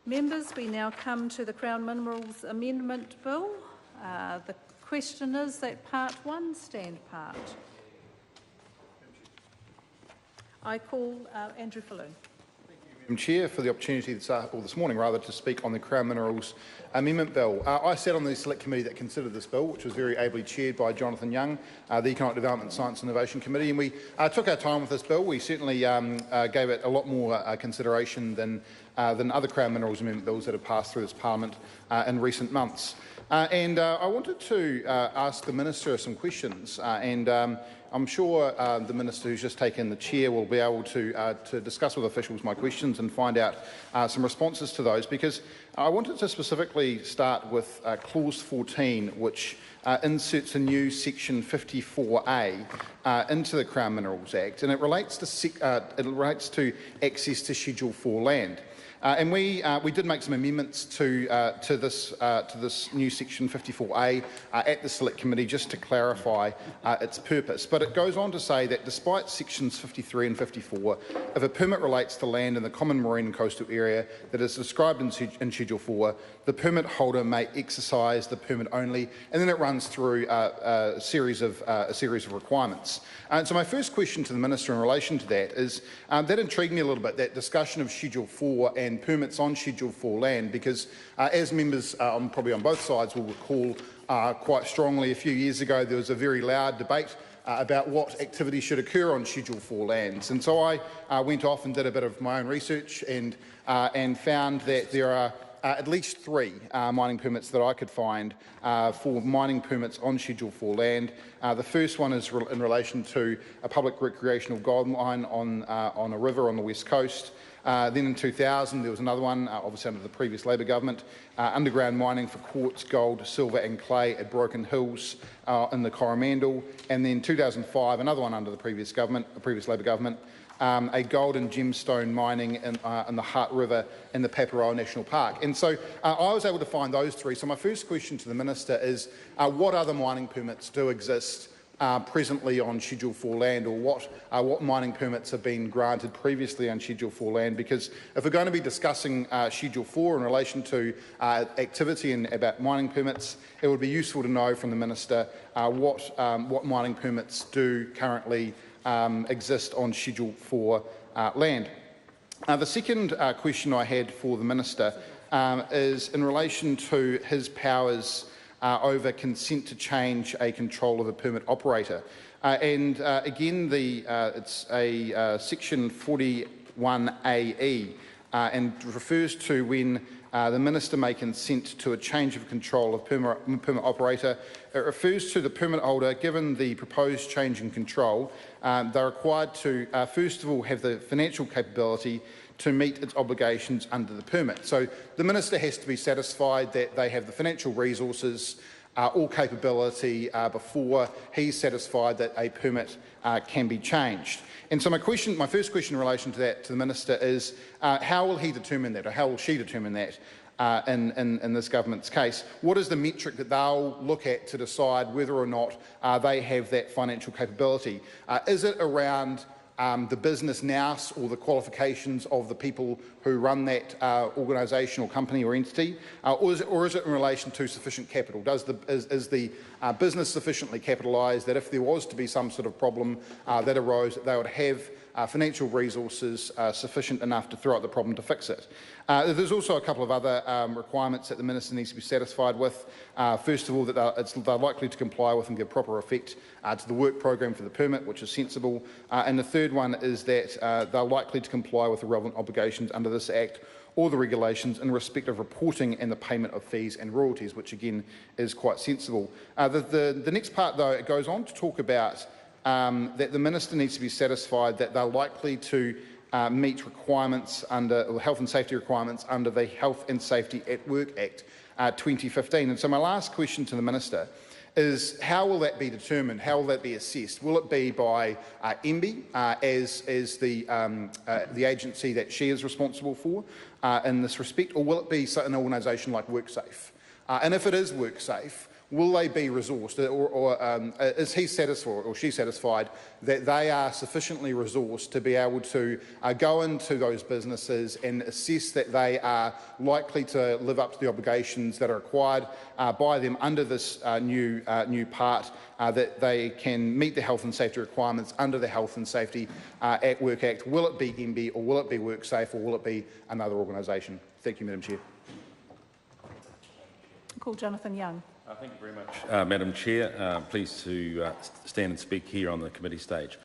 Members, we now come to the Crown Minerals Amendment Bill. The question is that Part 1 stand part. I call Andrew Falloon. Madam Chair, for the opportunity this morning to speak on the Crown Minerals Amendment Bill. I sat on the Select Committee that considered this bill, which was very ably chaired by Jonathan Young, the Economic Development, Science and Innovation Committee, and we took our time with this bill. We certainly gave it a lot more consideration than other Crown Minerals Amendment bills that have passed through this Parliament in recent months. I wanted to ask the Minister some questions, I'm sure the Minister who's just taken the chair will be able to discuss with officials my questions and find out some responses to those, because I wanted to specifically start with Clause 14, which inserts a new Section 54A into the Crown Minerals Act, and it relates to access to Schedule 4 land. We did make some amendments to this new Section 54A at the Select Committee just to clarify its purpose. But it goes on to say that despite Sections 53 and 54, if a permit relates to land in the common marine and coastal area that is described in Schedule 4, the permit holder may exercise the permit only, and then it runs through a series of requirements. And so my first question to the Minister in relation to that is, that intrigued me a little bit, that discussion of Schedule 4 and permits on Schedule 4 land, because as members probably on both sides will recall quite strongly, a few years ago there was a very loud debate about what activities should occur on Schedule 4 lands. And so I went off and did a bit of my own research and found that there are at least 3 mining permits that I could find for mining permits on Schedule 4 land. The first one is in relation to a public recreational gold mine on a river on the west coast. Then in 2000 there was another one, obviously under the previous Labor government, underground mining for quartz, gold, silver and clay at Broken Hills in the Coromandel. And then 2005, another one under the previous Labor government, a gold and gemstone mining in the Hart River in the Paparoa National Park. And so I was able to find those 3. So my first question to the Minister is, what other mining permits do exist presently on Schedule 4 land, or what mining permits have been granted previously on Schedule 4 land? Because if we're going to be discussing Schedule 4 in relation to activity and about mining permits, it would be useful to know from the Minister what mining permits do currently exist on Schedule 4 land. The second question I had for the Minister is in relation to his powers over consent to change a control of a permit operator. Again, it's a Section 41AE and refers to when the Minister may consent to a change of control of permit operator. It refers to the permit holder, given the proposed change in control, they're required to, first of all, have the financial capability to meet its obligations under the permit. So the Minister has to be satisfied that they have the financial resources or capability before he's satisfied that a permit can be changed. And so my first question in relation to that to the Minister is, how will he determine that, or how will she determine that in this government's case? What is the metric that they'll look at to decide whether or not they have that financial capability? Is it around the business nous or the qualifications of the people who run that organisation or company or entity, or is it in relation to sufficient capital? Is the business sufficiently capitalised that if there was to be some sort of problem that arose, that they would have financial resources sufficient enough to throw at the problem to fix it? There's also a couple of other requirements that the Minister needs to be satisfied with. First of all, that they're likely to comply with and give proper effect to the work program for the permit, which is sensible. And the third one is that they're likely to comply with the relevant obligations under this Act or the regulations in respect of reporting and the payment of fees and royalties, which again is quite sensible. The next part, though, it goes on to talk about that the Minister needs to be satisfied that they're likely to meet requirements or health and safety requirements under the Health and Safety at Work Act 2015. And so my last question to the Minister is, how will that be determined? How will that be assessed? Will it be by MB as the agency that she is responsible for in this respect, or will it be an organisation like WorkSafe? And if it is WorkSafe, will they be resourced, or is he satisfied or she satisfied that they are sufficiently resourced to be able to go into those businesses and assess that they are likely to live up to the obligations that are required by them under this new part, that they can meet the health and safety requirements under the Health and Safety at Work Act? Will it be MB, or will it be WorkSafe, or will it be another organisation? Thank you, Madam Chair. Call Jonathan Young. Thank you very much, Madam Chair. Pleased to stand and speak here on the committee stage.